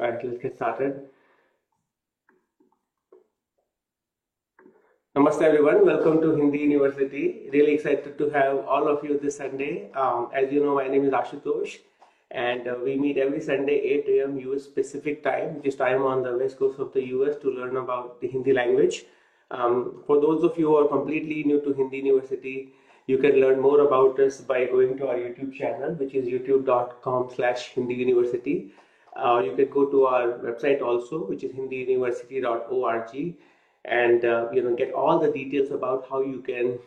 All right, let's get started. Namaste everyone, welcome to Hindi University. Really excited to have all of you this Sunday. As you know, my name is Ashutosh and we meet every Sunday 8 a.m. US Pacific time, which is time on the west coast of the US to learn about the Hindi language. For those of you who are completely new to Hindi University, you can learn more about us by going to our YouTube channel, which is youtube.com/Hindi University. You can go to our website also, which is hindiuniversity.org, and get all the details about how you can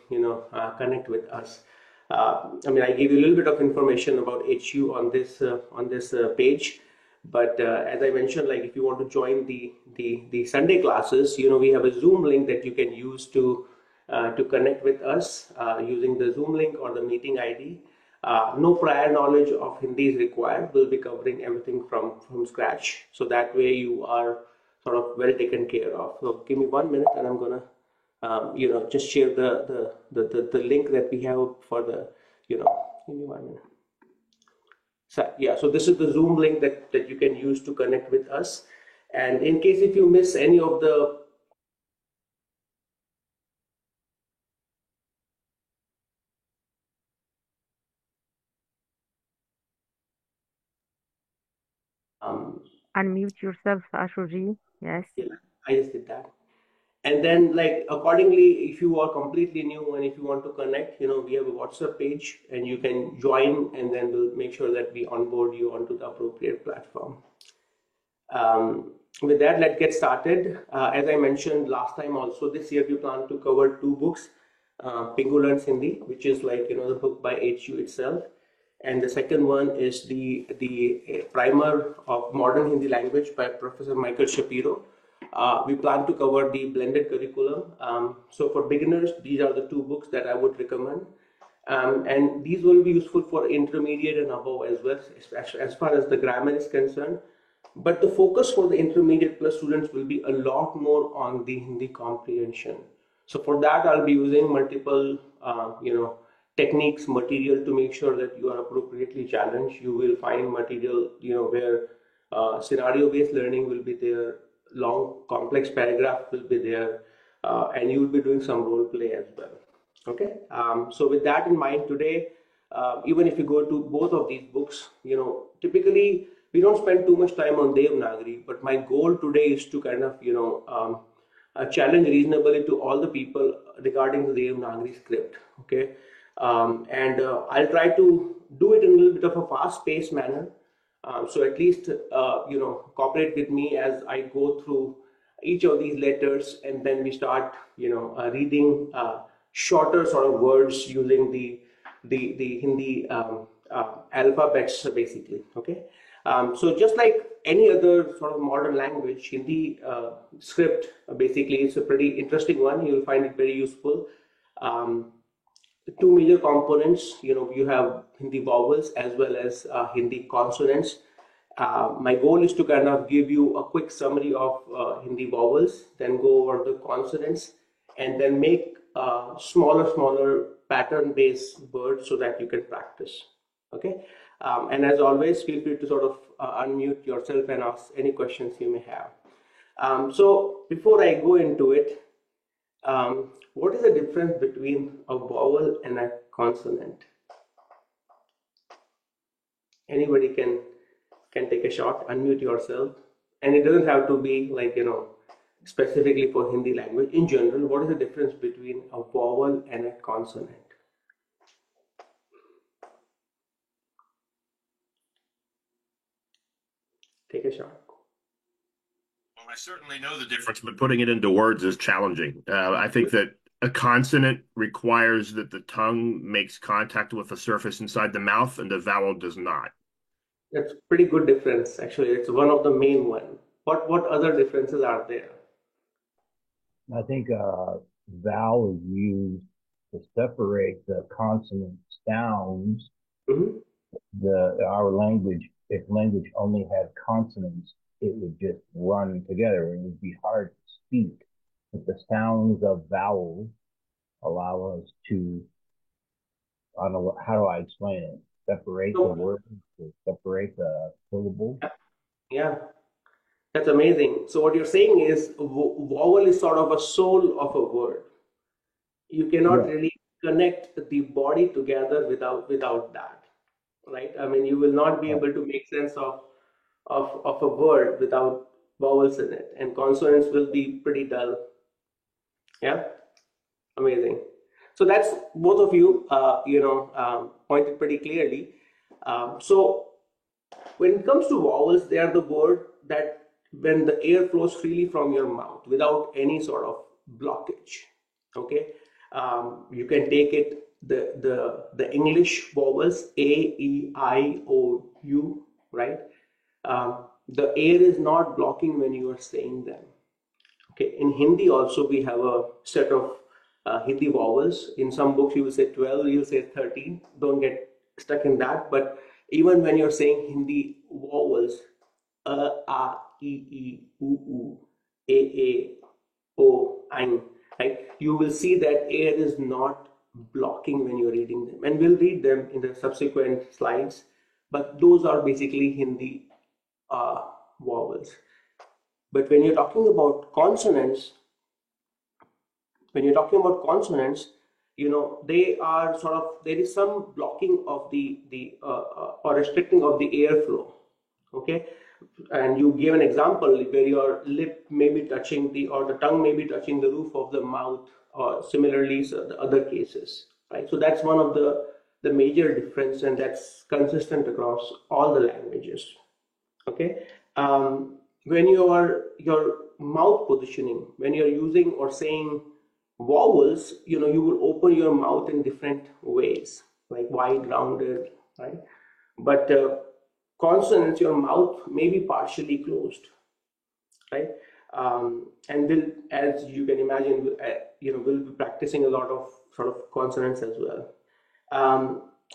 connect with us. I gave you a little bit of information about HU on this page, but as I mentioned, like if you want to join the Sunday classes, we have a Zoom link that you can use to connect with us using the Zoom link or the meeting ID. No prior knowledge of Hindi is required. We'll be covering everything from scratch, so that way you are sort of well taken care of. So give me 1 minute, and I'm gonna just share the link that we have for the give me 1 minute. So yeah, so this is the Zoom link that you can use to connect with us. And in case if you miss any of the Unmute yourself, Ashuji. Yes. yeah, I just did that. And then like accordingly, if you are completely new and if you want to connect, we have a WhatsApp page and you can join, and then we'll make sure that we onboard you onto the appropriate platform. With that, let's get started. As I mentioned last time also, this year we plan to cover 2 books. Pingu Learns Hindi, which is like the book by HU itself, and the second one is the primer of modern Hindi language by Professor Michael Shapiro. We plan to cover the blended curriculum. So for beginners, these are the 2 books that I would recommend. And these will be useful for intermediate and above as well, as far as the grammar is concerned. But the focus for the intermediate plus students will be a lot more on the Hindi comprehension. So for that, I'll be using multiple, techniques, material to make sure that you are appropriately challenged. You will find material, where scenario-based learning will be there, long complex paragraph will be there, and you will be doing some role play as well. Okay. So with that in mind, today, even if you go to both of these books, typically we don't spend too much time on Devanagari, but my goal today is to kind of, challenge reasonably to all the people regarding the Devanagari script. Okay. And I'll try to do it in a little bit of a fast-paced manner. So at least, cooperate with me as I go through each of these letters, and then we start, reading shorter sort of words using the Hindi alphabets, basically. Okay. So just like any other sort of modern language, Hindi script basically is a pretty interesting one. You'll find it very useful. The 2 major components, you have Hindi vowels as well as Hindi consonants. My goal is to kind of give you a quick summary of Hindi vowels, then go over the consonants, and then make smaller pattern-based words so that you can practice. Okay. And as always, feel free to sort of unmute yourself and ask any questions you may have. So before I go into it, what is the difference between a vowel and a consonant? Anybody can take a shot, unmute yourself, and it doesn't have to be like specifically for Hindi language. In general, what is the difference between a vowel and a consonant? Take a shot. Well, I certainly know the difference, but putting it into words is challenging. I think that a consonant requires that the tongue makes contact with the surface inside the mouth, and the vowel does not. That's pretty good difference. Actually, it's one of the main one. What other differences are there? I think vowel is used to separate the consonant sounds. Mhm. Our language, if language only had consonants, it would just run together. It would be hard to speak. But the sounds of vowels allow us to, I don't know, how do I explain it? Separate the So words, to separate the syllables. yeah. That's amazing. So what you're saying is vowel is sort of a soul of a word. You cannot Yeah. really connect the body together without that, right? I mean, you will not be Right. able to make sense of a word without vowels in it, and consonants will be pretty dull. Yeah, amazing. So that's both of you, pointed pretty clearly. So when it comes to vowels, they are the word that when the air flows freely from your mouth without any sort of blockage. Okay, you can take it the English vowels A, E, I, O, U, right? The air is not blocking when you are saying them. Okay, in Hindi also we have a set of Hindi vowels. In some books you will say 12, you will say 13. Don't get stuck in that. But even when you're saying Hindi vowels, a, e, u, a, o, ein, right? You will see that air is not blocking when you're reading them. And we'll read them in the subsequent slides. But those are basically Hindi vowels. But when you're talking about consonants, they are sort of, there is some blocking of the or restricting of the airflow. Okay, and you gave an example where your lip may be touching or the tongue may be touching the roof of the mouth, or similarly so the other cases, right? So that's one of the major difference, and that's consistent across all the languages. Okay, when your mouth positioning, when you're using or saying vowels, you will open your mouth in different ways, like wide, rounded, right? But consonants, your mouth may be partially closed, right? And will, as you can imagine, we'll be practicing a lot of sort of consonants as well.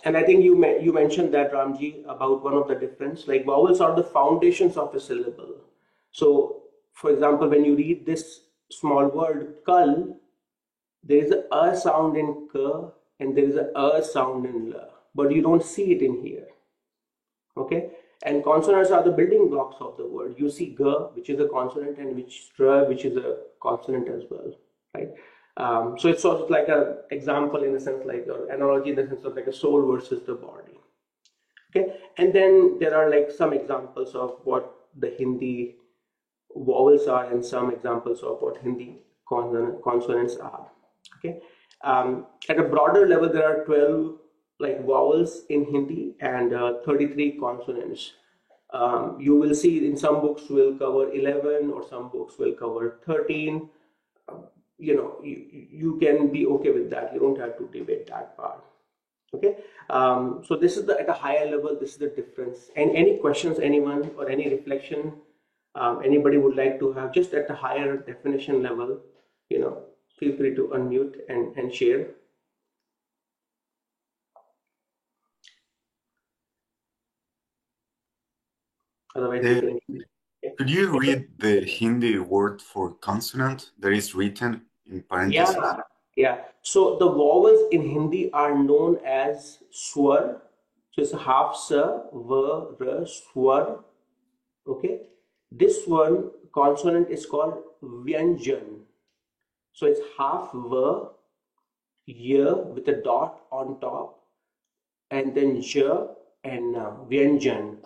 And I think you mentioned that, Ramji, about one of the difference. Like vowels are the foundations of a syllable. So, for example, when you read this small word kal, there is a sound in k and there is a sound in la, but you don't see it in here. Okay, and consonants are the building blocks of the word. You see g, which is a consonant, and which is a consonant as well, right? So it's sort of like an example in the sense, like, or analogy in the sense of like a soul versus the body. Okay, and then there are like some examples of what the Hindi vowels are and some examples of what Hindi consonants are. Okay, at a broader level, there are 12 like vowels in Hindi and 33 consonants. You will see in some books will cover 11 or some books will cover 13. You can be okay with that. You don't have to debate that part. Okay, so this is at a higher level, this is the difference. And any questions, anyone, or any reflection anybody would like to have just at the higher definition level, feel free to unmute and share. Otherwise, we can. Could you read the Hindi word for consonant that is written in parentheses? Yeah. So the vowels in Hindi are known as swar. So it's half sa, va, ra, swar. Okay. This one consonant is called vyanjan. So it's half va, ya with a dot on top, and then ja and vyanjan.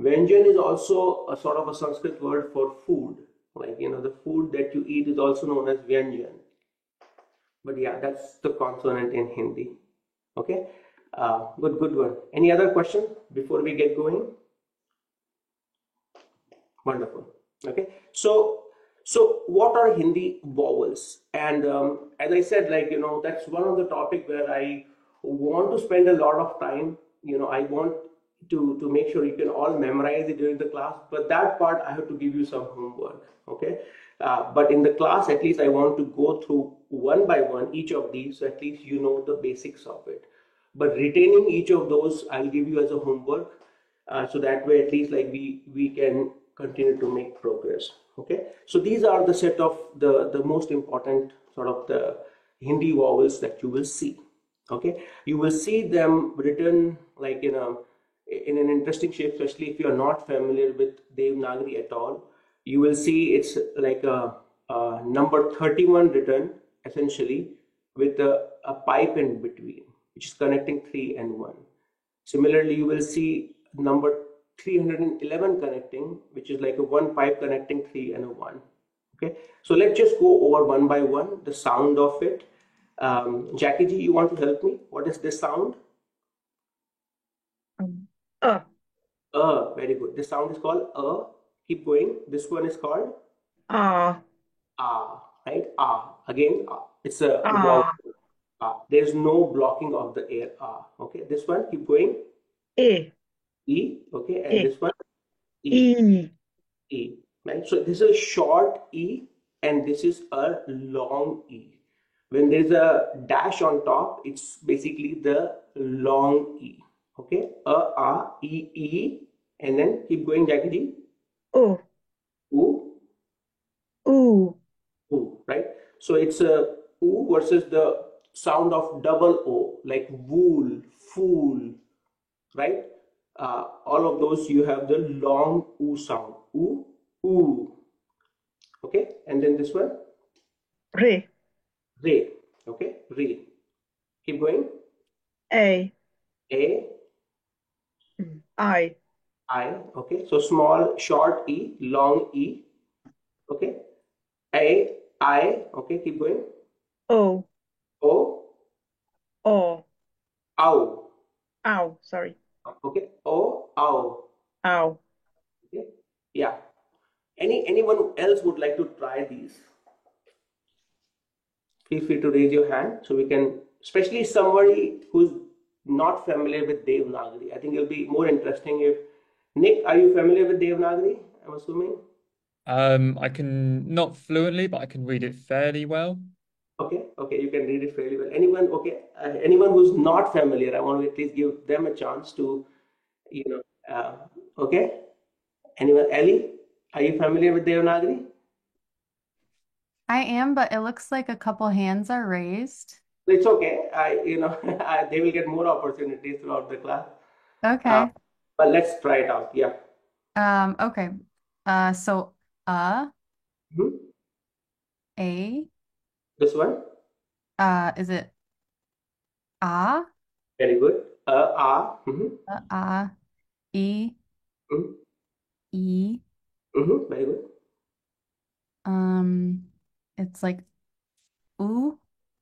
Vyanjan is also a sort of a Sanskrit word for food. Like, the food that you eat is also known as vyanjan. But yeah, that's the consonant in Hindi. Okay, good one. Any other question before we get going? Wonderful. Okay, so what are Hindi vowels? And as I said, like, that's one of the topic where I want to spend a lot of time. I want to make sure you can all memorize it during the class, but that part I have to give you some homework. Okay, but in the class, at least I want to go through one by one each of these, so at least you know the basics of it. But retaining each of those, I'll give you as a homework, so that way at least like we can continue to make progress. Okay, so these are the set of the most important sort of the Hindi vowels that you will see. Okay, you will see them written like in an interesting shape, especially if you are not familiar with Devanagari at all. you will see it's like a number 31 written essentially with a pipe in between, which is connecting 3 and 1. Similarly, you will see number 311 connecting, which is like a one pipe connecting 3 and a 1. Okay, so let's just go over one by one the sound of it. Jackie G, you want to help me? What is this sound? Uh, Very good. This sound is called Keep going. This one is called ah, right? Again, it's a vowel. ah, There's no blocking of the air. Okay, this one, keep going. e, E, okay, and e, this one, E, e, E, right? So this is a short E, and this is a long E. When there's a dash on top, it's basically the long E. Okay, E, and then keep going, Jackie Ji. o, U, u, U, right? So it's a U versus the sound of double O, like wool, fool, right? All of those you have the long U sound. U, U. Okay, and then this one, re, Re. Okay, Re. Keep going. a, A, I, I. Okay, so small, short E, long E. Okay, A, I. Okay, keep going. o, O, o, ow. ow, sorry, Okay, O, ow. ow. Okay, yeah. Anyone else would like to try these? Feel free to raise your hand so we can, especially somebody who's not familiar with Devanagari. I think it'll be more interesting if Nick, are you familiar with Devanagari? I'm assuming. I can not fluently, but I can read it fairly well. Okay, you can read it fairly well. Anyone, okay, anyone who's not familiar, I want to at least give them a chance to, you know, okay. Anyone, Ellie, are you familiar with Devanagari? I am, but it looks like a couple hands are raised. It's okay. They will get more opportunities throughout the class. Okay. But let's try it out. Yeah. Okay. So Mhm. a, This one. is it ah, Very good. Mhm. e, Mhm. e, Mhm. Very good. it's like oo,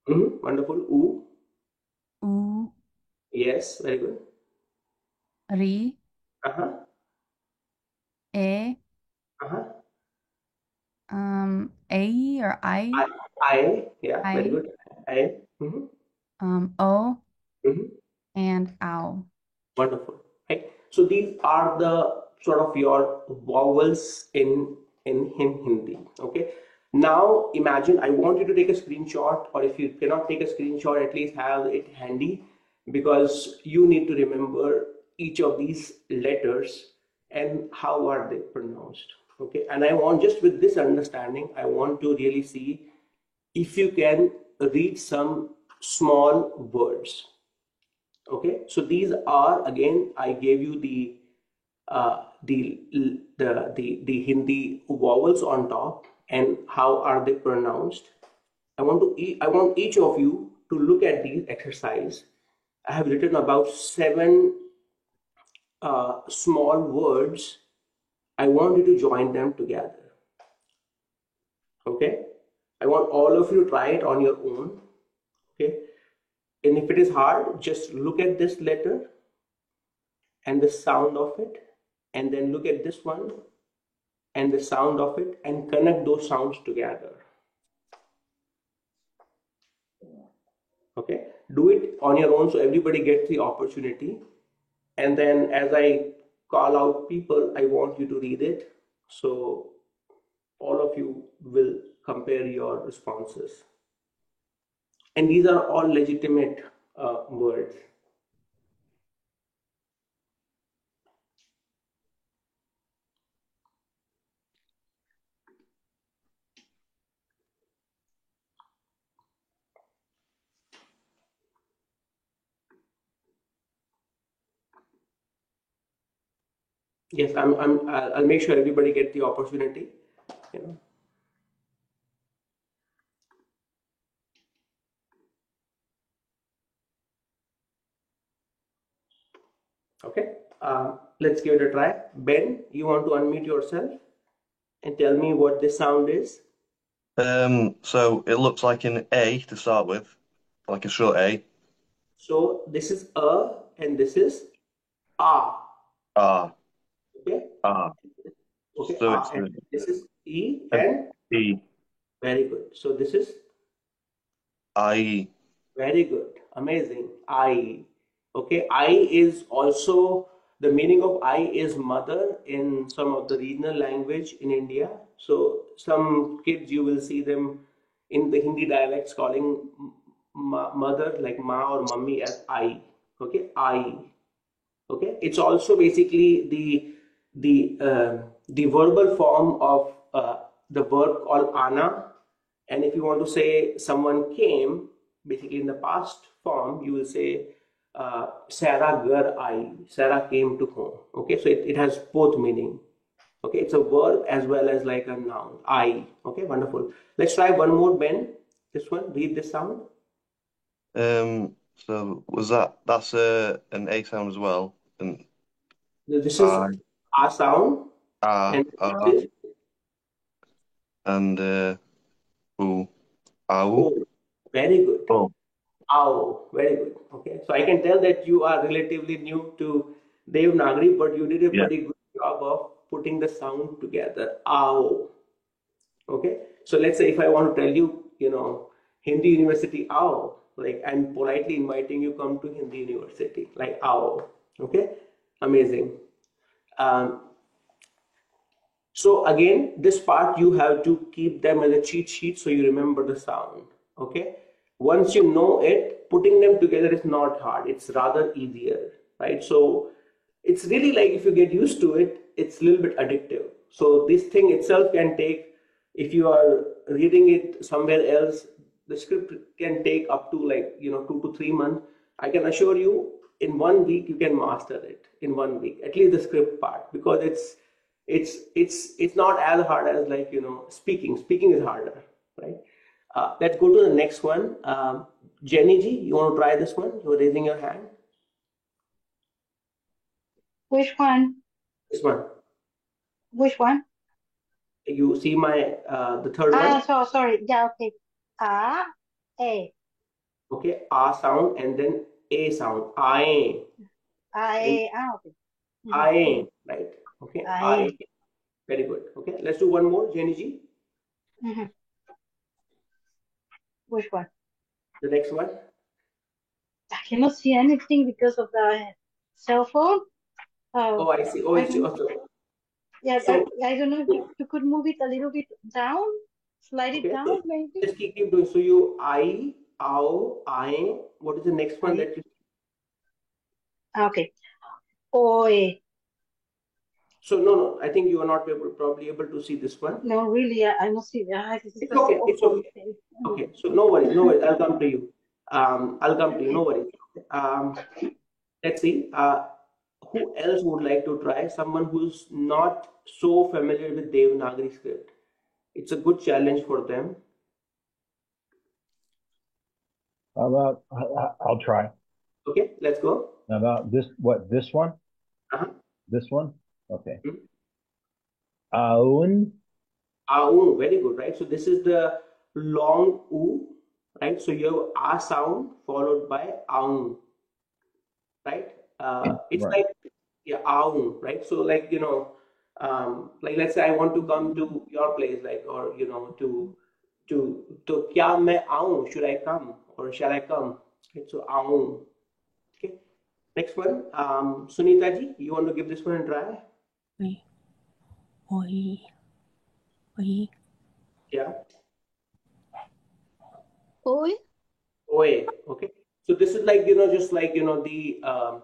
Mhm. Wonderful. Ooh. oo, Yes. Very good. ri, Uh-huh. e, Uh-huh. a or I. I. Yeah. Very I, good. I. Mhm. o, Mhm. and ow. Wonderful. Right. So these are the sort of your vowels in Hindi. Okay. Now imagine I want you to take a screenshot, or if you cannot take a screenshot, at least have it handy because you need to remember each of these letters and how are they pronounced. Okay. And I want just with this understanding, I want to really see if you can read some small words. Okay, so these are again I gave you the Hindi vowels on top and how are they pronounced. I want each of you to look at these exercise. I have written about 7 small words. I want you to join them together. Okay, I want all of you to try it on your own. Okay, and if it is hard, just look at this letter and the sound of it, and then look at this one and the sound of it and connect those sounds together. Okay, do it on your own so everybody gets the opportunity. And then as I call out people, I want you to read it so all of you will compare your responses. And these are all legitimate words. Yes, I'll make sure everybody get the opportunity. you know. Okay, let's give it a try. Ben, you want to unmute yourself and tell me what this sound is? So it looks like an A to start with, like a short A. So this is a and this is ah. Ah, Okay, ah. okay, So ah, it's and this is e an and E, very good. So this is I. very good, amazing. I. Okay, I is also the meaning of I is mother in some of the regional language in India. So some kids you will see them in the Hindi dialects calling mother like ma or mummy as I. Okay, I. Okay, it's also basically the verbal form of the verb called ana. And if you want to say someone came, basically in the past form, you will say Sarah gar ai. Sarah came to home. Okay, so it has both meaning. Okay, it's a verb as well as like a noun. I. Okay, wonderful. Let's try one more, Ben. This one, read this sound. So that's an A sound as well. And This is I, a sound, and ah, this is and ooh, ow, oh, very good. oh, Oh, very good. Okay, so I can tell that you are relatively new to Devanagari, but you did a yeah, pretty good job of putting the sound together. Ow. Okay, so let's say if I want to tell you, Hindi University, ow, like I'm politely inviting you come to Hindi University, like ow. Okay, amazing. Um, so again, this part you have to keep them as a cheat sheet so you remember the sound. Okay. Once you know it, putting them together is not hard. It's rather easier, right? So it's really like if you get used to it, it's a little bit addictive. So this thing itself can take, if you are reading it somewhere else, the script can take up to like, 2 to 3 months. I can assure you in 1 week you can master it in 1 week, at least the script part, because it's not as hard as like speaking is harder, right? Let's go to the next one. Jenny ji, you want to try this one? You're raising your hand. Which one? This one. Which one? You see my the third one. So sorry. Yeah, okay. A. Okay, a sound and then a sound. I. Okay. I. Right. Okay. I. I. Very good. Okay. Let's do one more, Jenny ji. Mhm. Which one? The next one. I cannot see anything because of the cell phone. Oh, I see. Oh, I it's don't, also. yeah, So I don't know if you could move it a little bit down, slide it okay. down, So maybe. just keep doing. So you I, ow, I. What is the next one that you? Okay. Oe. So no. I think you are not probably able to see this one. No, really, I don't see that. This is It's the okay. cell It's phone okay. thing. Okay. So no worries. No worries. I'll come to you. I'll come to you. No worries. Let's see. Who else would like to try? Someone who's not so familiar with Devanagari script. It's a good challenge for them. How about I'll try. Okay, let's go. How about this? What, this one? Uh-huh. This one? Okay. Hmm. Aun. Aung, very good, right? So this is the long u, right? So you have a sound followed by aung, right? It's Right. like yeah, aung, right? So like like let's say I want to come to your place, like or to kya मैं आऊं? Should I come or shall I come? Right? So aung. Okay. Next one, Sunita ji, you want to give this one a try? Oi, oi, oi. Yeah. Oi. Oe. Okay. So this is like just like the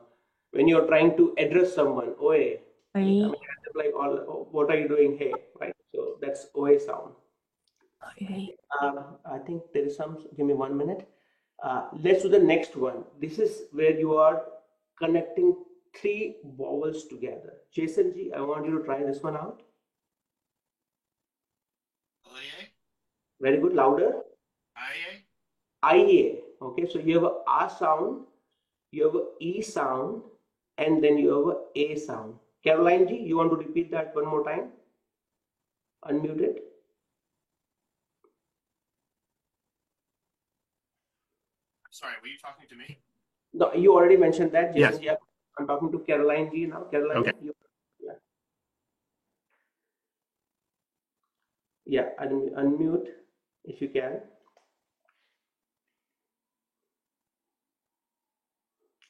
when you're trying to address someone, oe. I Oi. mean, like all, oh, what are you doing here, right? So that's oe sound. Oi. I think there is some. Give me 1 minute. Let's do the next one. This is where you are connecting 3 vowels together. Jason ji, I want you to try this one out. Very good. Louder. IA. Okay, so you have a A sound, you have a E sound, and then you have a A sound. Caroline ji, you want to repeat that one more time? Unmute it. Sorry, were you talking to me? No, you already mentioned that, Yes. Jason. Yeah, I'm talking to Caroline ji now. Caroline, Okay. Yeah, unmute if you can.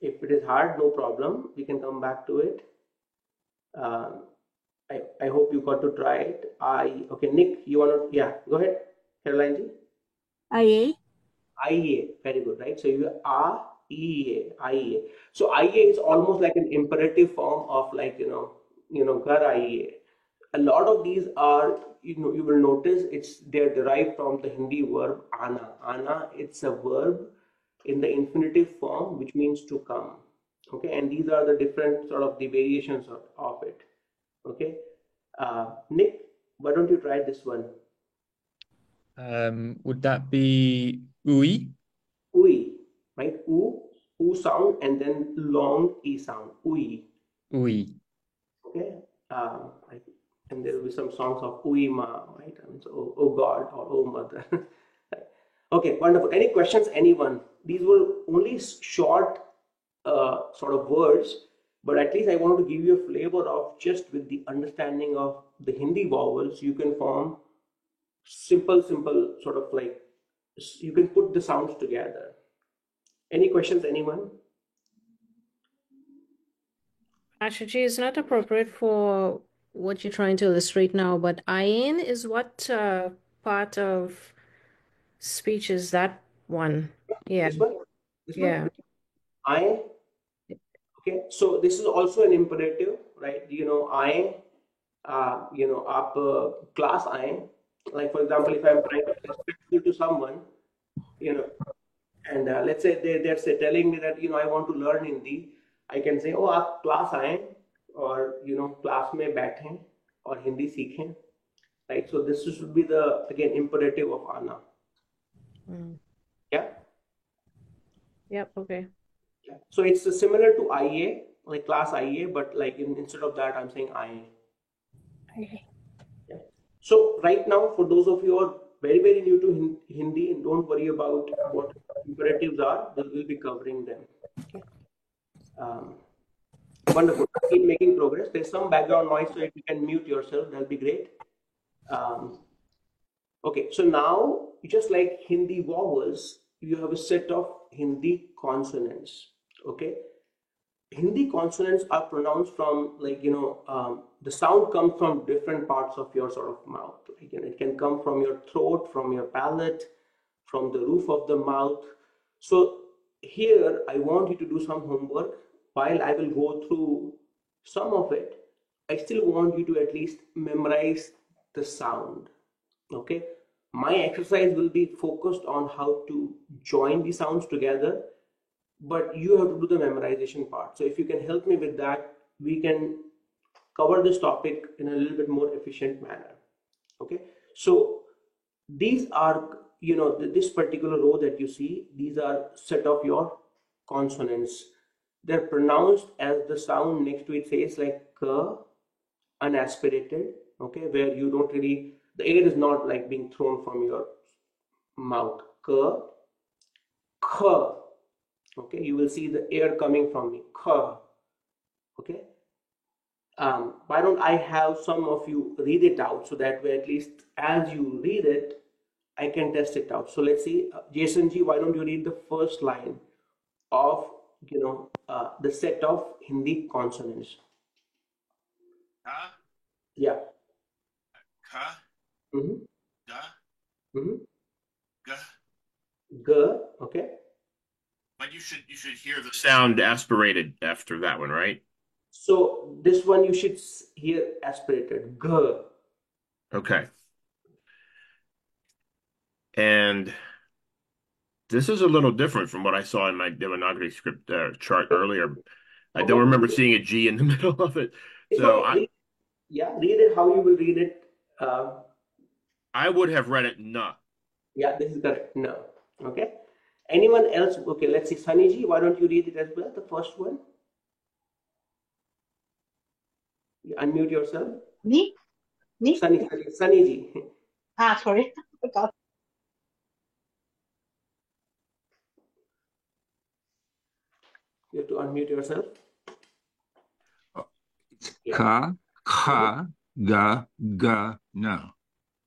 If it is hard, no problem. We can come back to it. I hope you got to try it. Okay, Nick, you want to? Yeah, go ahead, Caroline ji. IA. IA, very good, right? So you are IEA, IEA. So IEA is almost like an imperative form of like, Gar IEA. A lot of these are, you will notice they're derived from the Hindi verb ana. Ana, it's a verb in the infinitive form, which means to come. Okay, and these are the different sort of the variations of it. Okay, Nick, why don't you try this one? Would that be ui? Ui, right? U sound and then long E sound. Ui. Ui. Okay. And there will be some songs of Ui Ma, right? And so, oh God or oh Mother. Okay, wonderful. Any questions, anyone? These were only short sort of words, but at least I wanted to give you a flavor of just with the understanding of the Hindi vowels, you can form simple sort of like, you can put the sounds together. Any questions, anyone? Ashuji is not appropriate for what you're trying to illustrate now, but ayin is what part of speech is that one? Yeah. This one? This one? Yeah. I. Okay, so this is also an imperative, right? I, up class I. Like for example, if I'm trying to be respectful to someone, and let's say they're telling me that I want to learn Hindi, I can say, oh, आप class आए, or class में बैठें और हिंदी सीखें, right? So this should be the again imperative of ana. Yeah. Yep. Okay. So it's similar to IA, like class IA, but like instead of that, I'm saying IA. Okay. Yeah. So right now, for those of you who are very, very new to Hindi, don't worry about what imperatives are. We will be covering them. Okay. Wonderful. Keep making progress. There's some background noise, so if you can mute yourself, that'll be great. Okay, so now, just like Hindi vowels, you have a set of Hindi consonants. Okay, Hindi consonants are pronounced from like the sound comes from different parts of your sort of mouth. Like, it can come from your throat, from your palate, from the roof of the mouth. So here I want you to do some homework. While I will go through some of it, I still want you to at least memorize the sound. Okay, my exercise will be focused on how to join the sounds together, but you have to do the memorization part. So if you can help me with that, we can cover this topic in a little bit more efficient manner. Okay, so these are, this particular row that you see, these are set of your consonants. They're pronounced as the sound next to it says, like k, unaspirated, okay, where you don't really, the air is not like being thrown from your mouth. K, kh, okay, you will see the air coming from me. Kh, okay. Why don't I have some of you read it out, so that way at least as you read it, I can test it out. So let's see, Jason ji, why don't you read the first line of the set of Hindi consonants? Ka, Yeah. ka, Mm-hmm. da, Mm-hmm. ga. G, okay. But you should hear the sound aspirated after that one, right? So this one you should hear aspirated. G. Okay. And this is a little different from what I saw in my Devanagari script chart earlier. I don't remember seeing a G in the middle of it. So read it how you will read it. I would have read it na. Yeah, this is correct. No. Okay. Anyone else? Okay, let's see. Sunny ji, why don't you read it as well? The first one. You unmute yourself. Me? Sunny ji. Sorry. Forgot. You have to unmute yourself. Yeah. Ka, kha, ga, ga, na.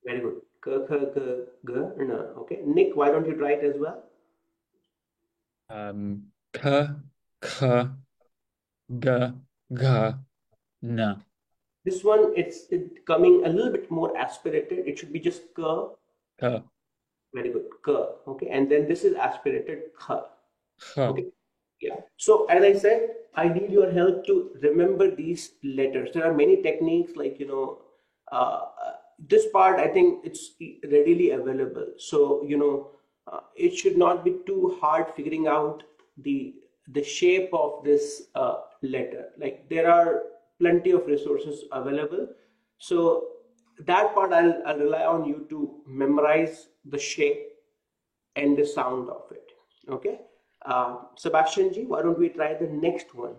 Very good. K, k, g, g, n. Okay. Nick, why don't you try it as well? K, k, g, g, na. This one, it's coming a little bit more aspirated. It should be just k. K, Very good. K. Okay. And then this is aspirated kh. kh. Okay. Yeah. So as I said, I need your help to remember these letters. There are many techniques like, this part, I think it's readily available. So, it should not be too hard figuring out the shape of this letter. Like there are plenty of resources available. So that part I'll rely on you to memorize the shape and the sound of it. Okay. Sebastian ji, why don't we try the next one?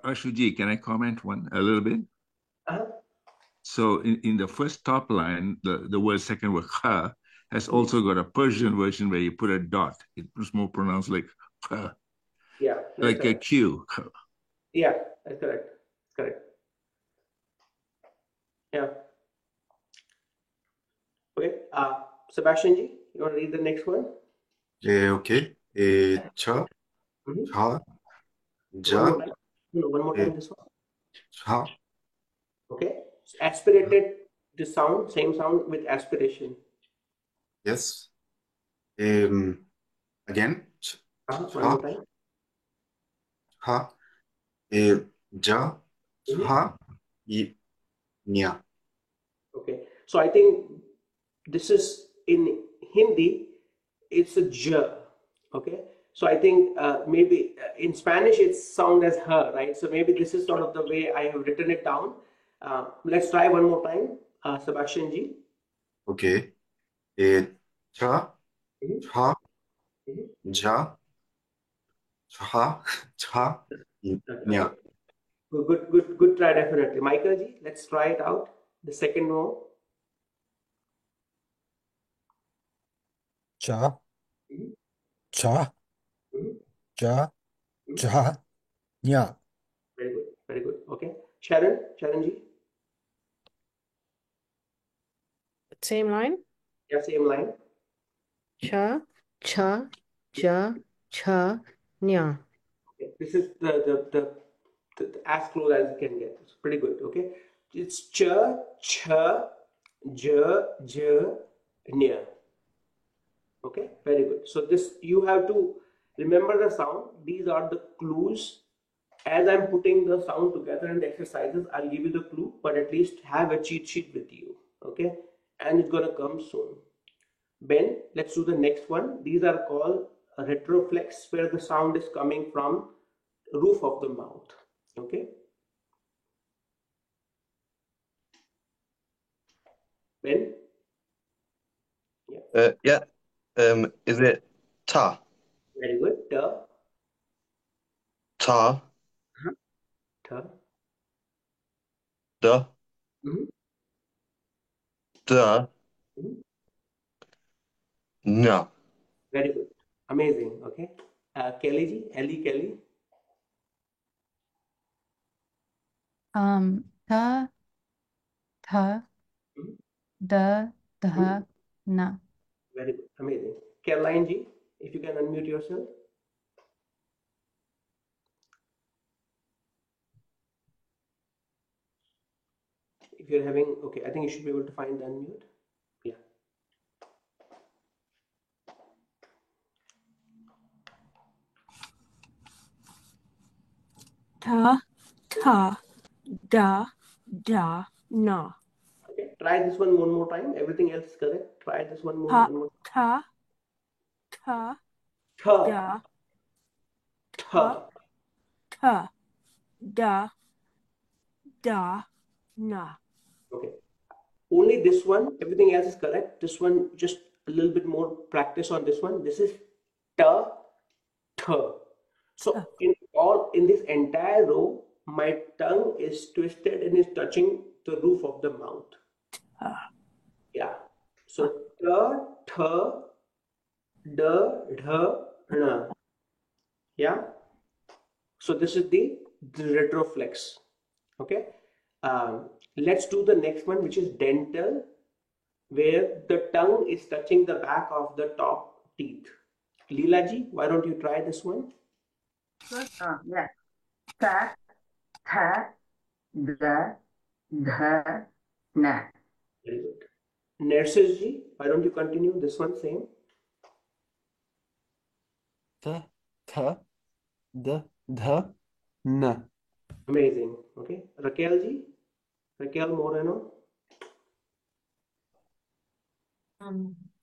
Ashuji, can I comment a little bit? Uh-huh. So in the first top line, the word second word kha has also got a Persian version where you put a dot. It's more pronounced like kha. Yeah. Like correct. a Q. Yeah, that's correct. Correct. Yeah. Okay. Sebastian ji, you want to read the next one? Okay. Cha, Mhm. cha, One ja, more time. No, one more time. This one. cha. Okay. Aspirated the sound, same sound with aspiration. Yes. Again. One Cha, more time. cha, ja, cha, nya. Okay. So I think this is in Hindi, it's a j. Okay. So I think maybe in Spanish it sounds as her, right? So maybe this is sort of the way I have written it down. Let's try one more time, Sebastian ji. Okay. Cha, Mhm. cha, Mhm. ja, cha, cha, nya. Okay. Good try, definitely. Michael ji, let's try it out. The second row. Cha, Mhm. cha, Mhm. ja, Mhm. ja, nya. Very good. Very good. Okay. Sharon ji. Same line. Yeah, same line. Cha, cha, ja, cha, nya. Okay. This is the as close as you can get. It's pretty good. Okay. It's ch, j, nya. Okay. Very good. So this you have to remember the sound. These are the clues. As I'm putting the sound together and the exercises, I'll give you the clue, but at least have a cheat sheet with you. Okay. And it's gonna come soon. Ben, let's do the next one. These are called retroflex, where the sound is coming from roof of the mouth. Okay. Ben? Yeah. Yeah. Is it ta, Very good. ta, Ta. da, Mhm. da, Mhm. na? Very good. Amazing. Okay. Kelly ji, Ellie Kelly. Ta, ta, Mhm. da, Mhm. da, na. Very good. Amazing. Caroline ji, if you can unmute yourself. If you're having, okay, I think you should be able to find the unmute. Yeah. Ta, ta, da, da, na. Okay. Try this one more time. Everything else is correct. Try this one Ta, more. ta, ta, Ta. da, Ta. ta, da, da, na. Okay. Only this one, everything else is correct. This one, just a little bit more practice on this one. This is ta, th. So in this entire row, my tongue is twisted and is touching the roof of the mouth. Yeah. So ta, th, da, dha, na. Yeah. So this is the retroflex. Okay. Let's do the next one, which is dental, where the tongue is touching the back of the top teeth. Leela ji, why don't you try this one? Yeah. Ta, tha, da, dha, na. Very good. Nurses ji, why don't you continue this one same? Ta, tha, da, dha, na. Amazing. Okay. Raquel ji, Raquel Moreno.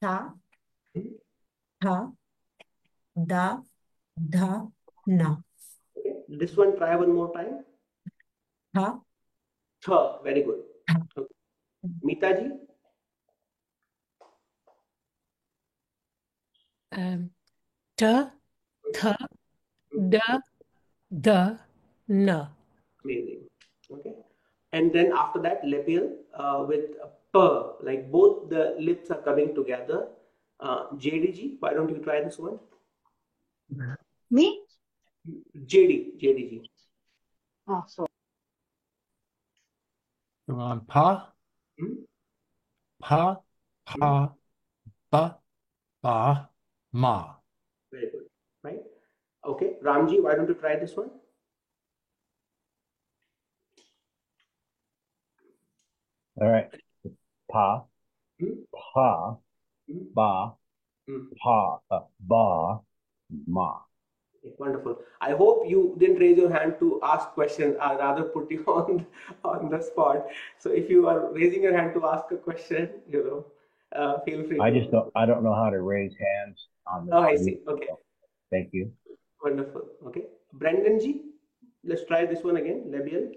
Ta, tha, da, dha, na. Okay. This one, try one more time. Tha, Tha. Very good. Okay. Meeta ji. Ta, tha, da, dha, na. Amazing. Okay. And then after that, labial with p, like both the lips are coming together. JDG, why don't you try this one? Me? JDG. Oh, sorry. Pa, pa, pa, ba, ba, ma. Very good. Right? Okay. Ramji, why don't you try this one? All right. Pa, pa, ba, pa, ba, ma. Okay, wonderful. I hope you didn't raise your hand to ask questions. I'd rather put you on the spot. So if you are raising your hand to ask a question, feel free. I don't know how to raise hands on the. Oh, I see. Okay. Thank you. Wonderful. Okay. Brendan ji, let's try this one again. Labial.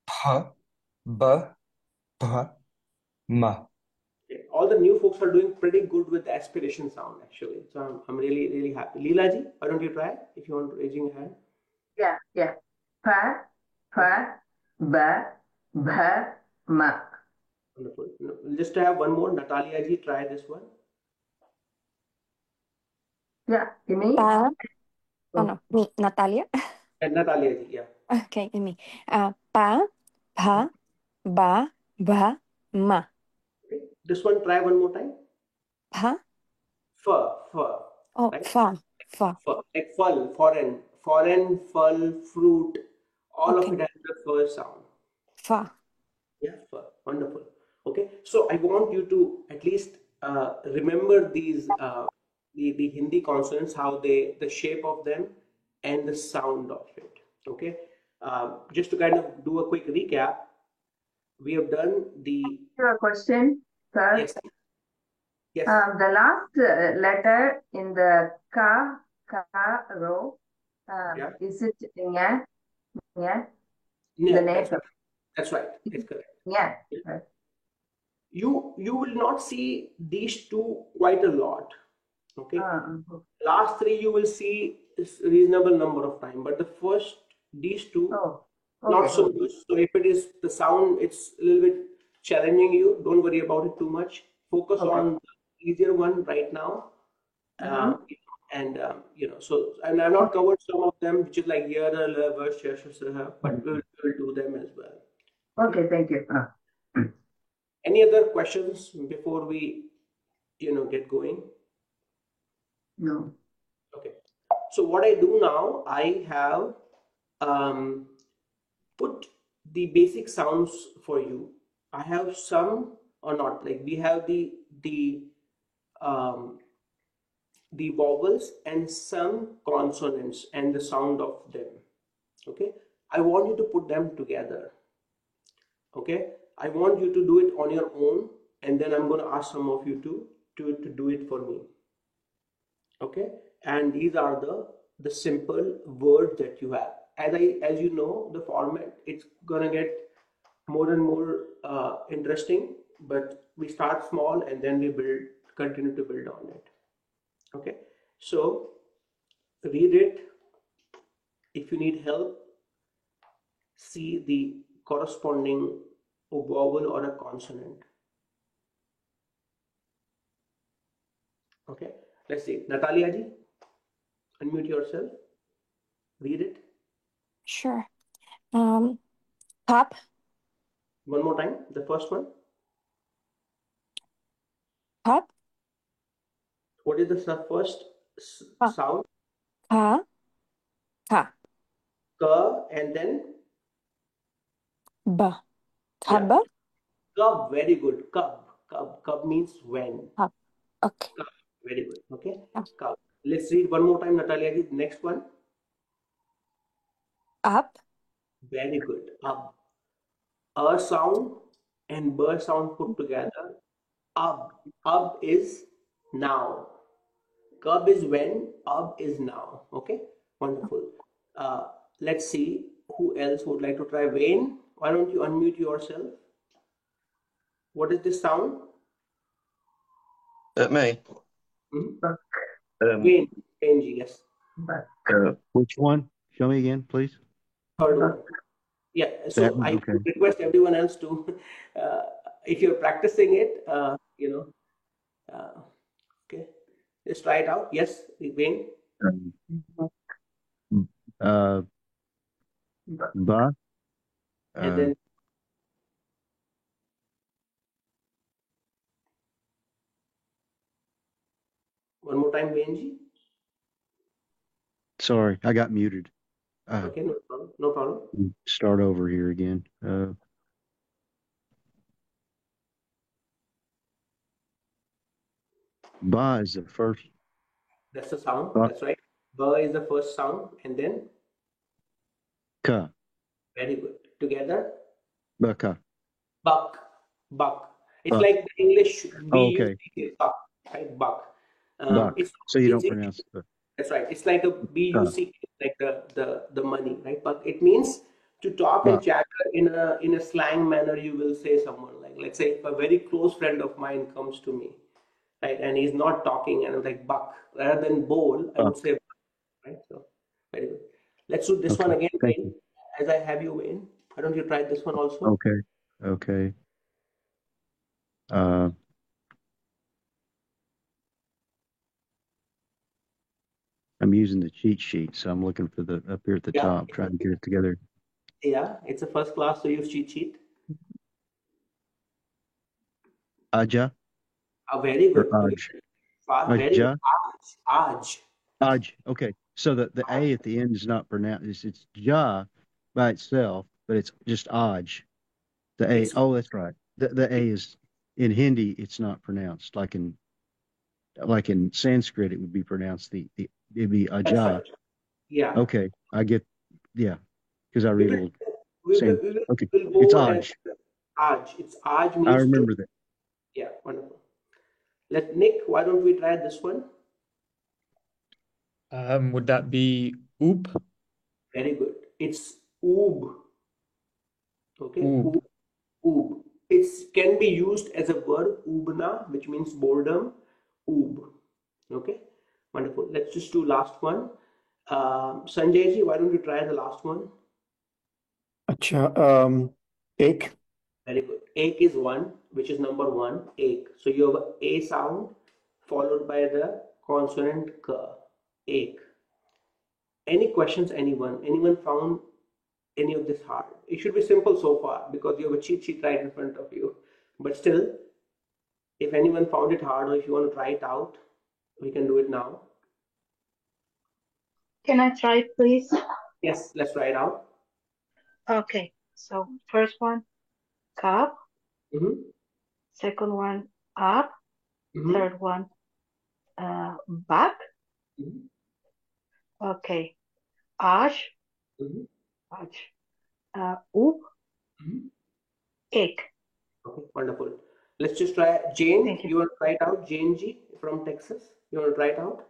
Pa, ba, ba, ma. Okay. All the new folks are doing pretty good with the aspiration sound, actually. So I'm really, really happy. Leela ji, why don't you try if you want raising your hand? Yeah. Pa, ba, bha, ma. Wonderful. Just to have one more, Natalia ji, try this one. Yeah, you mean? Pa, no, me, Natalia. And Natalia ji, yeah. Okay, and me. Pa, pa, ba, bha, ma. Okay. This one, try one more time. Pa. Fur. Oh, right? fa. Like full, foreign, full, fruit. All of it has the fur sound. Fa. Yeah, fur. Wonderful. Okay. So I want you to at least remember these the Hindi consonants, how the shape of them and the sound of it. Okay. Just to kind of do a quick recap, we have done the. Your question, sir. Yes. Yes. The last letter in the ka row, is it nya? Yeah, The name. that's right. It's correct. Yeah. You will not see these two quite a lot. Okay. Last three you will see is reasonable number of time, but the first these two not so much. So if it is the sound, it's a little bit challenging you. Don't worry about it too much. Focus on the easier one right now. And so and I've not covered some of them, which is like yara, lava, shasha, but we'll do them as well. Okay, thank you. Any other questions before we get going? No. Okay. So what I do now, I have put the basic sounds for you. I have some or not, like we have the vowels and some consonants and the sound of them. Okay. I want you to put them together. Okay. I want you to do it on your own, and then I'm going to ask some of you to do it for me. Okay. And these are the simple words that you have. as you know, the format, it's gonna get more and more interesting, but we start small and then we continue to build on it. Okay, so read it. If you need help, see the corresponding vowel or a consonant. Okay, let's see. Natalia ji, unmute yourself. Read it. Sure. Pop, One more time. The first one. pop, What is the first pa, sound? ka, ka, Ka, and then ba, yeah, kaba, cub. Very good. Cub. Cub. Cub means when. pop. Okay. Cub. Very good. Okay. Yeah. Cub. Let's read one more time, Natalia ji. Next one. Up, Very good. Up. A sound and b sound put together. Up. Up is now. Cub is when. Up is now. Okay. Wonderful. Let's see who else would like to try. Wayne, why don't you unmute yourself? What is this sound? Me. Wayne, G, yes. Which one? Show me again, please. Third one. Yeah, so That one, I okay. request everyone else to, if you're practicing it, okay, just try it out. Yes, Wayne. Ba. And then one more time, Wayne G. Sorry, I got muted. Okay, no problem. No problem. Start over here again. Ba is the first. That's the sound. Ba. That's right. Ba is the first sound, and then Ka. very good. Together, Baka. buck, buck. It's Buck. like the English Oh, okay. buck, right? Buck. Buck. It's So you don't easy. pronounce the. That's right. It's like a BUC, like the money, right? But it means to talk and Buck. chatter in a slang manner. You will say someone like, let's say, if a very close friend of mine comes to me, right, and he's not talking, and I'm like buck rather than bowl, I would Buck. say buck, right? So very good. Let's do this one Okay. again, Thank Wayne. you. As I have you, Wayne. Why don't you try this one also? Okay. Okay. I'm using the cheat sheet, so I'm looking for the up here at the Yeah, top, trying to get it together. yeah. It's a first class, so use cheat sheet. Aja Very or good. Aj? Very good. Aja? Aj. Aj. Okay. So the A at the end is not pronounced. It's ja by itself, but it's just Aj. The A. It's Oh, that's right. The A is in Hindi. It's not pronounced like in Sanskrit. It would be pronounced it'd be that's Aja. right. Yeah. Okay, I get. Yeah, because I We read a will little. we Same. will Okay, we'll it's go and Aj. Aj. It's Aj I means to. remember that. Yeah, wonderful. Nick, why don't we try this one? Would that be oop? Very good. It's oob. Okay, Oob. oob. It can be used as a verb, oobna, which means boredom. Oob. Okay, wonderful. Let's just do last one. Sanjay ji, why don't you try the last one? Acha, ek, Very good. Ek is one, which is number one. Ek. So you have a sound followed by the consonant k. Ek. Any questions, anyone? Anyone found any of this hard? It should be simple so far because you have a cheat sheet right in front of you. But still, if anyone found it hard or if you want to try it out, we can do it now. Can I try, please? Yes, let's try it out. Okay, so first one, cup. Mm-hmm. Second one, up. Mm-hmm. Third one, back. Mm-hmm. Okay, ash. Mm-hmm. Ash. Oop. Mm-hmm. Ek. Okay, wonderful. Let's just try. Jane, Thank you. you want to try it out? Jane G from Texas. You want to try it out?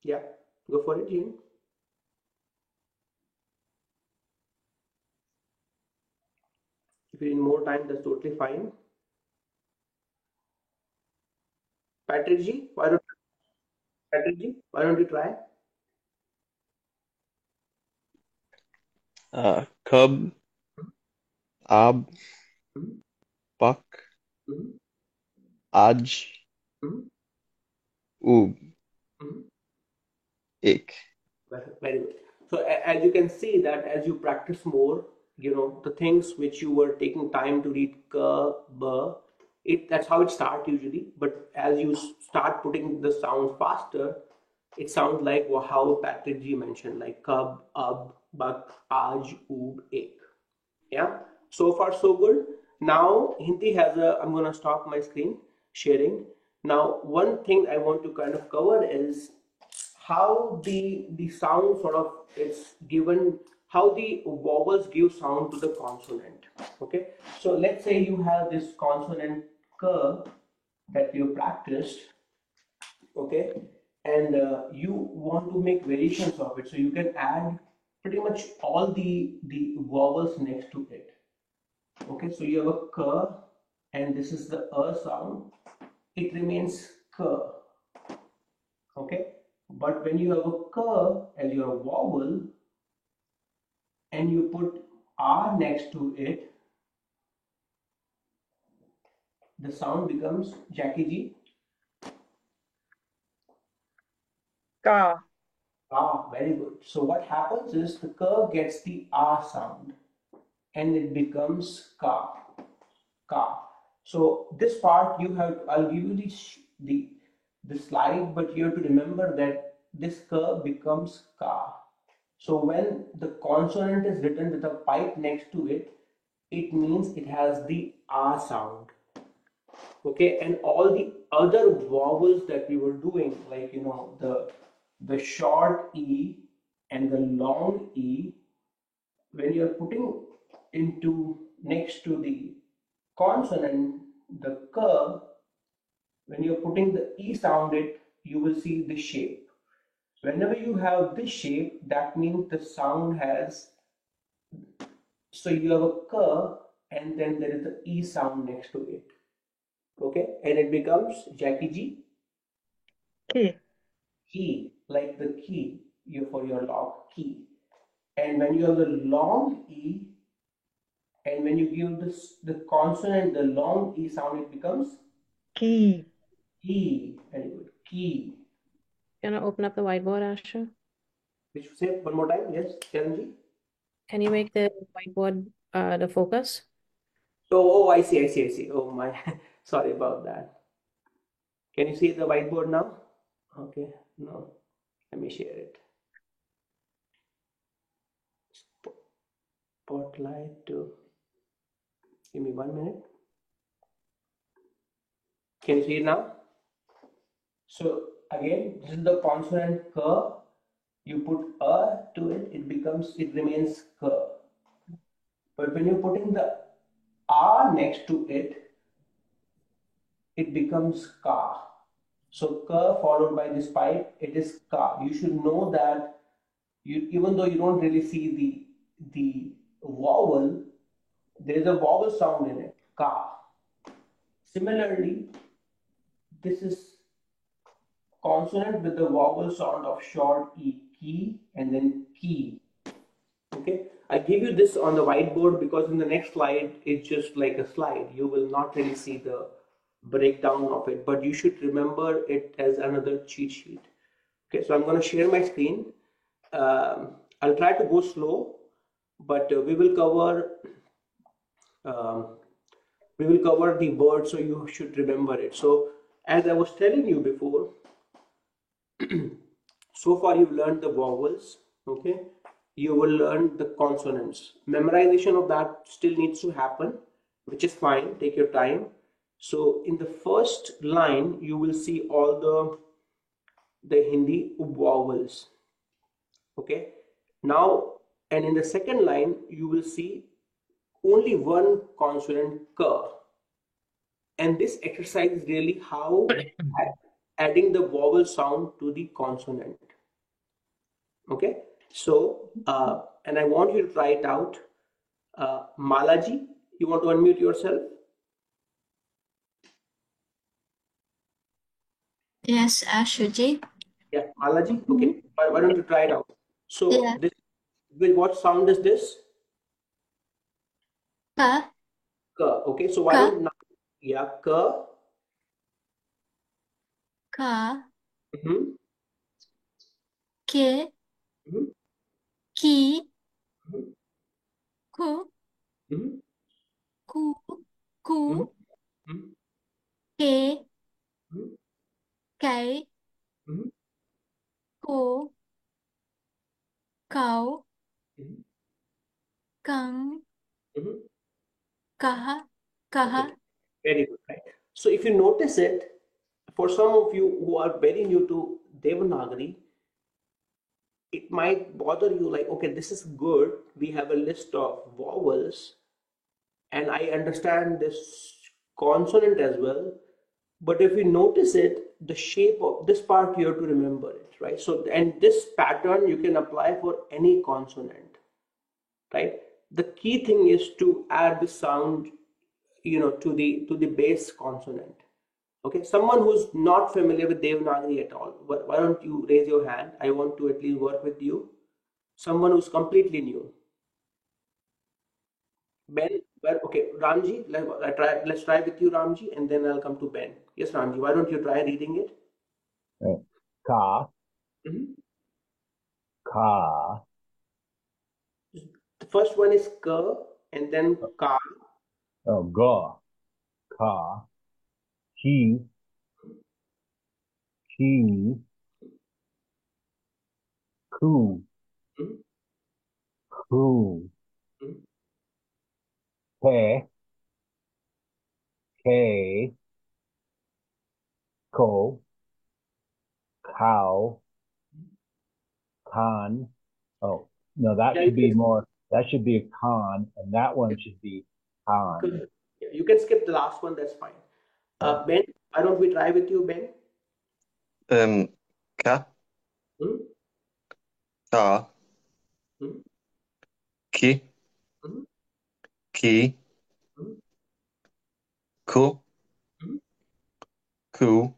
Yeah, go for it, Jean. If you need more time, that's totally fine. Patrick ji, why don't you try? Cub, Ab, Buck, Aj, Ub, Ik. Very good. So as you can see that as you practice more, the things which you were taking time to read ka, ba, that's how it starts usually. But as you start putting the sounds faster, it sounds like how Patrick ji mentioned, like kab, ab, bak, aj, ub, ek. Yeah. So far so good. Now Hindi has I'm gonna stop my screen sharing. Now one thing I want to kind of cover is how the sound sort of is given, how the vowels give sound to the consonant. Okay, so let's say you have this consonant k that you practiced, okay, and you want to make variations of it, so you can add pretty much all the vowels next to it. Okay, so you have a k and this is the sound, it remains k. Okay, but when you have a k as your vowel and you put r next to it, the sound becomes Jackie ji. Ka. Ah, very good. So what happens is the k gets the r sound and it becomes ka. Ka. So this part you have, I'll give you the slide, but you have to remember that this k becomes ka. So when the consonant is written with a pipe next to it, it means it has the R sound. Okay, and all the other vowels that we were doing, like the short E and the long E, when you're putting into next to the consonant, the k, when you're putting the E sound it, you will see the shape. Whenever you have this shape, that means the sound has, so you have a k and then there is the E sound next to it. Okay, and it becomes Jackie ji. Key. Key, like the key for your lock, key. And when you have the long E and when you give the consonant the long E sound, it becomes Key. key. Very good. Key. Can I open up the whiteboard, Asher? Did you say one more time? Yes, Charanji? Can you make the whiteboard the focus? Oh, I see. Oh my, sorry about that. Can you see the whiteboard now? Okay, no, let me share it. Spotlight to, give me 1 minute. Can you see it now? So again, this is the consonant k. You put a to it, it remains k. But when you're putting the r next to it, it becomes ka. So k followed by this pipe, it is ka. You should know that even though you don't really see the vowel, there is a vowel sound in it, ka. Similarly, this is consonant with the vowel sound of short e, key, and then key. Okay, I give you this on the whiteboard because in the next slide it's just like a slide. You will not really see the breakdown of it, but you should remember it as another cheat sheet. Okay, so I'm going to share my screen. I'll try to go slow, but we will cover the word, so you should remember it. So as I was telling you before, so far you've learned the vowels. Okay, you will learn the consonants. Memorization of that still needs to happen, which is fine. Take your time. So in the first line, you will see all the Hindi vowels. Okay. Now, and in the second line, you will see only one consonant k. And this exercise is really how adding the vowel sound to the consonant. Okay, so and I want you to try it out. Malaji, you want to unmute yourself? Yes, Ashuji. Yeah, Malaji. Okay, why don't you try it out? So Yeah. this, what sound is this? Ka, Ka. Okay, so why ka, don't now, yeah, ka. ka, Mm-hmm. ke, Mm-hmm. ki, Mm-hmm. ku, Mm-hmm. ku, ku, Mm-hmm. ke, Mm-hmm. cái, Mm-hmm. cô, cậu, Mm-hmm. cần, Mm-hmm. cả, Okay, cả. very good, right? So if you notice it, for some of you who are very new to Devanagari, it might bother you like, okay, this is good. We have a list of vowels, and I understand this consonant as well. But if you notice it, the shape of this part, you have to remember it, right? So, and this pattern you can apply for any consonant, right? The key thing is to add the sound, to the base consonant. Okay, someone who's not familiar with Devanagari at all, why don't you raise your hand? I want to at least work with you. Someone who's completely new. Ben, well, okay, Ramji, let's try with you, Ramji, and then I'll come to Ben. Yes, Ramji, why don't you try reading it? Ka, Mhm. ka, The first one is ka, and then ka, ga, ka, ki, ku, Mhm. ku, Mhm. ke, ko, cow, con. Oh, no, that Yeah, should be more, that should be a con, and that one should be con. you can skip the last one, that's fine. Ben, why don't we try with you, Ben? Ka, Hmm? ka, Hmm? ki, Hmm? ki, Hmm? ku, Hmm? ku,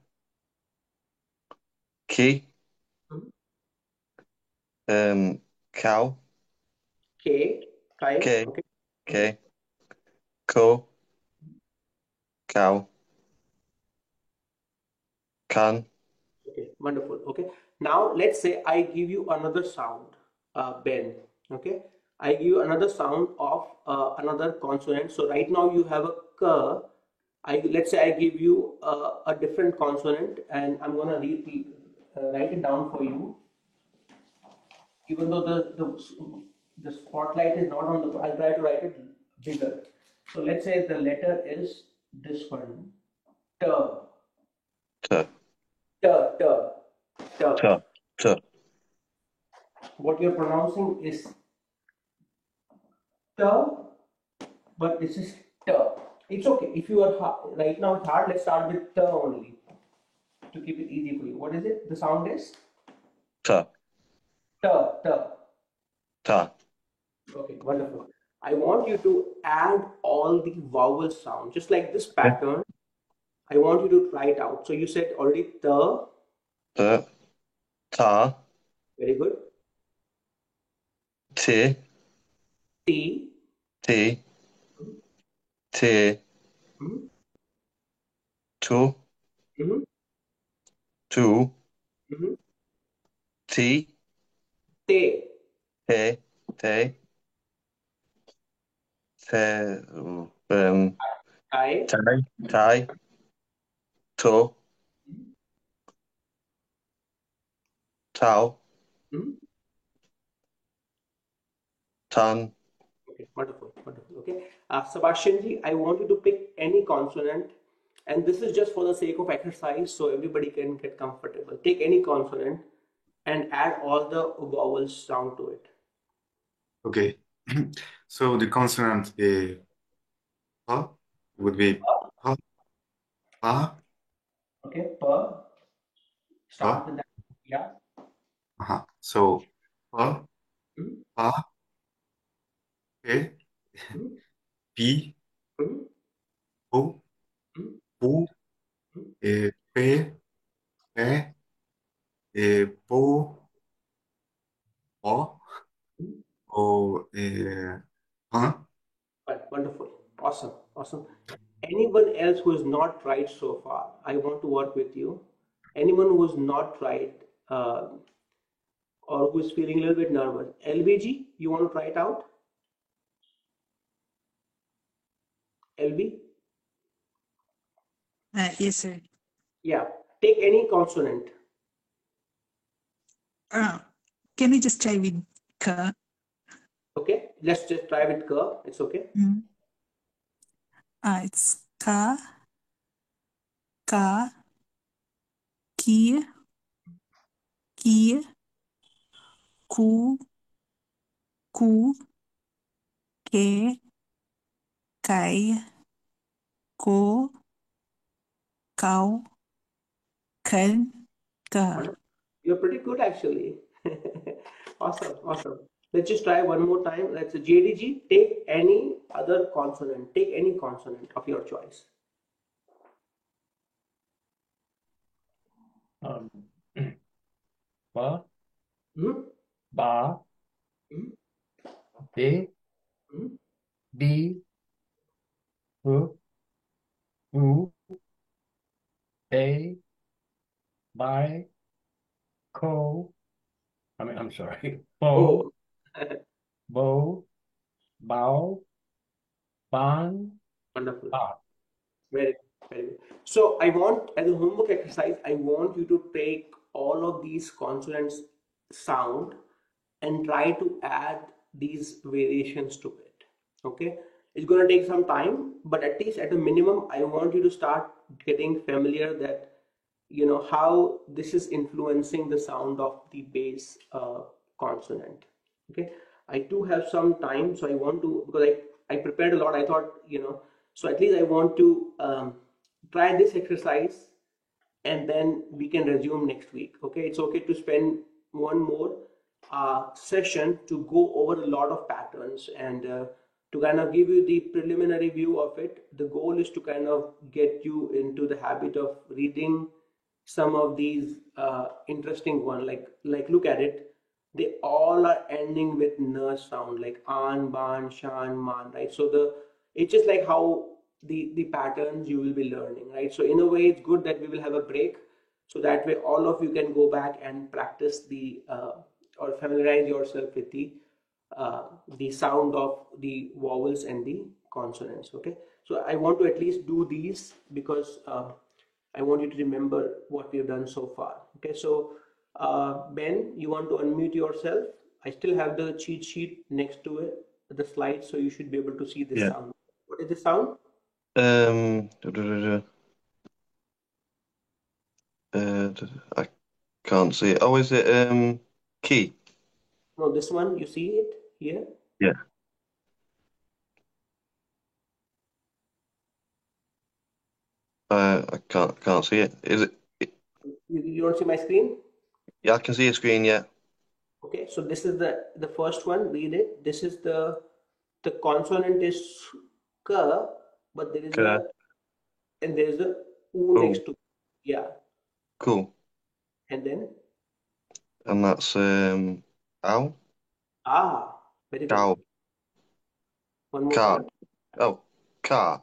ki, Hmm? cow, K, Kai, ke, okay. ke, ko, cow, can. Okay, wonderful. Okay, now let's say I give you another sound, Ben. Okay, I give you another sound of another consonant. So right now you have a k. Let's say I give you a different consonant, and I'm gonna write it down for you. Even though the spotlight is not on the, I'll try to write it bigger. So let's say the letter is this one, T, T, T, T, T. t, t. What you're pronouncing is T, but this is T. It's okay. If you are right now it's hard, let's start with T only to keep it easy for you. What is it? The sound is T, T, T. t. Okay, wonderful. I want you to add all the vowel sound, just like this pattern. I want you to try it out. So you said already the. T, ta, Very good. t, T. t, t, Mhm. tu, Mhm. tu, Mhm. t, Te. te, te, I. tai, tai, to, tau, Mhm. tan. Okay, wonderful, wonderful. Okay, Sebastian ji, I want you to pick any consonant, and this is just for the sake of exercise, so everybody can get comfortable. Take any consonant and add all the vowels sound to it. Okay. So the consonant pa would be pa, pa, Okay, per. Start pa. with that. Yeah. So Pa, Hmm? Pa, Pe, Hmm? Pi, Hmm? Po, Hmm? Pu, Hmm? Pe, Pe, Po, Po, Hmm? O, Pa. Right, wonderful. Awesome. Awesome. Anyone else who has not tried so far, I want to work with you. Anyone who has not tried or who is feeling a little bit nervous, LBG, you want to try it out? LB? Yes, sir. Yeah. Take any consonant. Can we just try with ka? Okay. Let's just try with K. It's okay. It's ka, ki, ku, ke, kai, ko, kau, kan, ka. You're pretty good actually. Awesome. Awesome. Let's just try one more time. Let's JDG. Take any other consonant. Take any consonant of your choice. Ba, Hmm? ba, Hmm? de, Hmm? di, bu, bu, a, by, ko. I'm sorry. Bo, Oh. bo, bow, ban, Wonderful. ba. Very, very good. So I want, as a homework exercise, I want you to take all of these consonants sound and try to add these variations to it. Okay, it's going to take some time, but at least at a minimum, I want you to start getting familiar that how this is influencing the sound of the base consonant. Okay, I do have some time, so I want to, because I prepared a lot. I thought, so at least I want to try this exercise, and then we can resume next week. Okay, it's okay to spend one more session to go over a lot of patterns and to kind of give you the preliminary view of it. The goal is to kind of get you into the habit of reading some of these interesting one, like look at it, they all are ending with n sound, like an, ban, shan, man, right? So it's just like how the patterns you will be learning, right? So in a way, it's good that we will have a break, so that way all of you can go back and practice or familiarize yourself with the sound of the vowels and the consonants. Okay, so I want to at least do these because I want you to remember what we have done so far. Okay, so Ben, you want to unmute yourself? I still have the cheat sheet next to it, the slide, so you should be able to see this Yeah. sound. What is the sound? I can't see it. Oh, is it key? No, this one, you see it here? Yeah. I can't see it. Is it? You don't see my screen? Yeah, I can see a screen. Yeah. Okay, so this is the first one. Read it. This is the consonant is k, but there is Okay. and there is a u Cool. next to it. Yeah, Cool. and then And that's ow, very good. cow, One more car. time. Oh, car,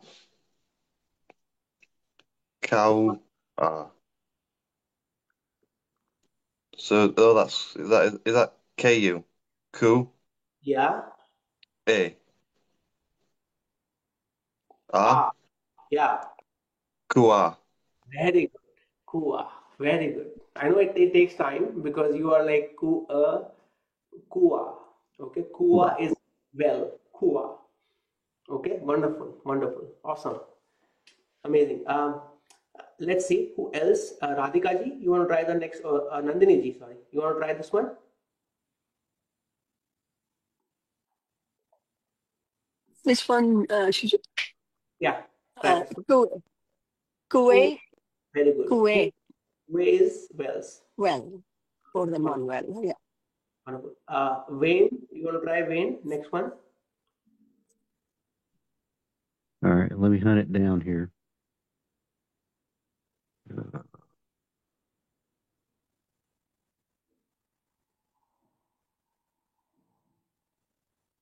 cow. So that's is that ku, ku, Yeah. a, ah, Yeah. kua. Very good. Kua. Very good. I know it takes time because you are like kua. Okay. Kua is well. Kua. Okay. Wonderful. Wonderful. Awesome. Amazing. Let's see who else. Radhika ji, you want to try the next? Nandini ji, sorry. You want to try this one? Which one, Shiju? Yeah. Try this one. Kue, Kue. kue, Very good. kue. Kue is wells. Well, for the Manuel, yeah. Wonderful. Wayne, you want to try Wayne? Next one. All right, let me hunt it down here.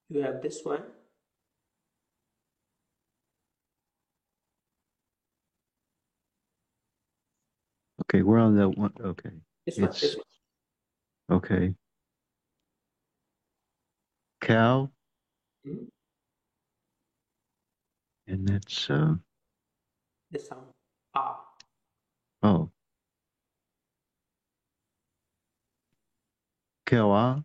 You have this one. Okay, we're on the one. Okay, This one. it's This one. okay. Cow, Mhm. and that's This sound. Ah. oh, koa,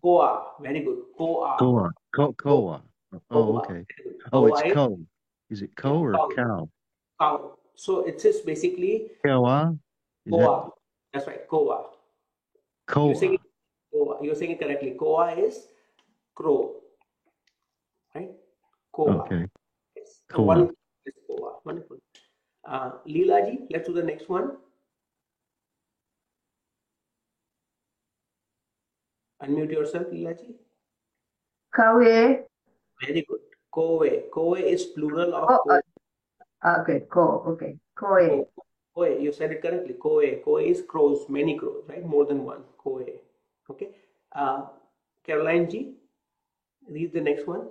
Koa. Very good. Koa. koa, Ko. koa. Oh, Koa. okay. Very good. Oh, it's Koa is ko. Is it ko yeah, or cow. cow? Cow. So it is basically Koa? Is that koa. That's right. Koa. You're saying koa? it, koa. You're saying it correctly. Koa is crow, right? Koa. Okay, Yes. So koa. one is koa. Wonderful. Leela ji, let's do the next one. Unmute yourself, Leela ji. Kawe. Very good. Koe. Koe is plural of Oh, ko. okay. Ko. Okay. Koe. Koe. Koe. You said it correctly. Koe. Koe is crows, many crows, right? More than one. Koe. Okay. Caroline ji, read the next one.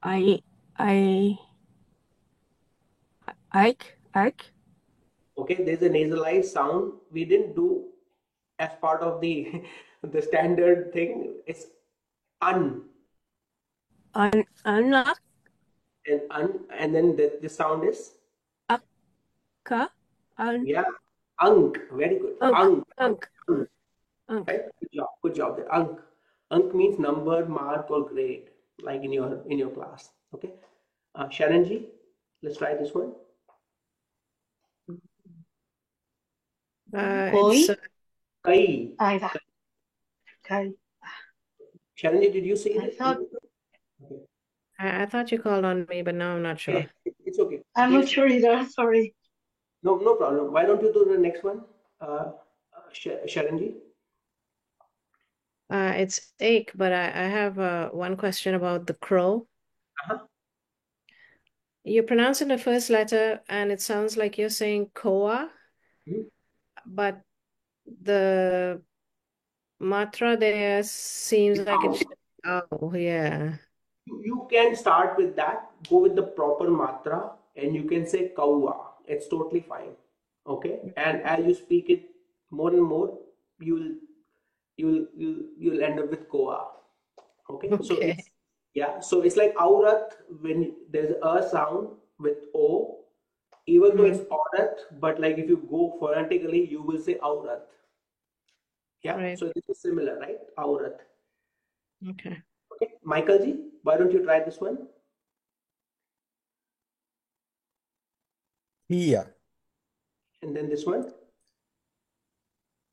I Ike. Okay, there's a nasalized sound. We didn't do as part of the the standard thing. It's un Unlock. and then the sound is Ka. yeah, unk. Very good. Unk. Unk. Right? Good job. Good job there. Unk. Unk means number, mark, or grade, like in your class. Okay. Sharon ji, let's try this one. It's Kai. Kai. Sharon ji, did you say I it? thought I thought you called on me, but now I'm not sure. Yeah, it's okay. I'm not sure either. Sorry. No problem. Why don't you do the next one, Sharon ji? It's ache, but I have one question about the crow. You pronounce in the first letter, and it sounds like you're saying koa, but the matra there seems like it's oh yeah. You can start with that. Go with the proper matra, and you can say kaua. It's totally fine. Okay. And as you speak it more and more, you'll end up with koa. Okay. So Okay. it's yeah. So it's like aurat when there's a sound with o, even though it's aurat, but like if you go phonetically, you will say aurat. Yeah. Right. So this is similar, right? Aurat. Okay. Okay. Michael ji, why don't you try this one? Kia. And then this one.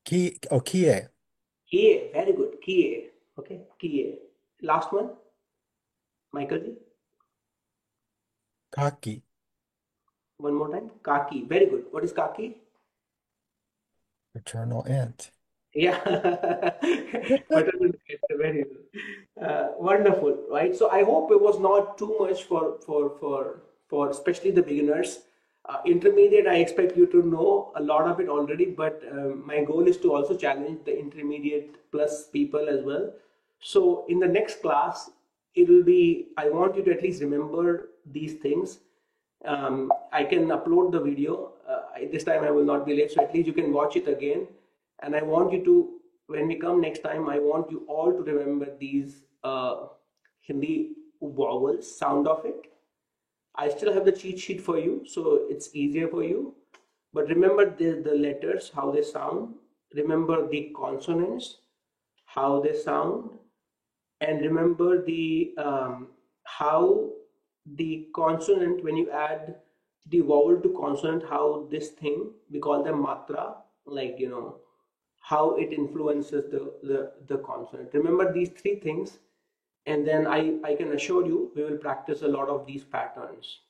Kia. Kie, very good. Kie. Okay, kie. Last one, Michael ji. Kaki. One more time. Kaki. Very good. What is kaki? Maternal aunt. Yeah. Very good. Wonderful, right? So I hope it was not too much for especially the beginners. Intermediate, I expect you to know a lot of it already, but my goal is to also challenge the intermediate plus people as well. So in the next class, I want you to at least remember these things. I can upload the video. This time I will not be late, so at least you can watch it again. And I want you to, when we come next time, I want you all to remember these Hindi vowels, sound of it. I still have the cheat sheet for you, so it's easier for you. But remember the letters, how they sound. Remember the consonants, how they sound. And remember the how the consonant, when you add the vowel to consonant, how this thing, we call them matra, like, how it influences the consonant. Remember these three things, and then I can assure you we will practice a lot of these patterns.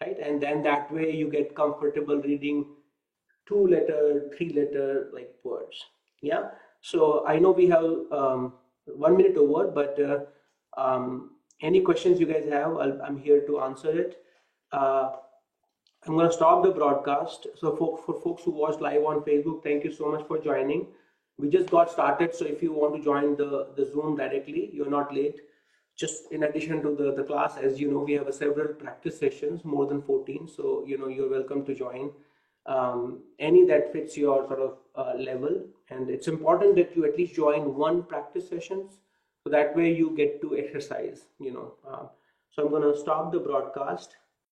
right? And then that way you get comfortable reading 2-letter, 3-letter like words. Yeah. So I know we have 1 minute over, but any questions you guys have, I'm here to answer it. I'm going to stop the broadcast. So for folks who watched live on Facebook, thank you so much for joining. We just got started, so if you want to join the Zoom directly, you're not late. Just in addition to the class, as you know, we have several practice sessions, more than 14. So, you know, you're welcome to join any that fits your sort of level. And it's important that you at least join one practice sessions, so that way you get to exercise, you know. So I'm going to stop the broadcast.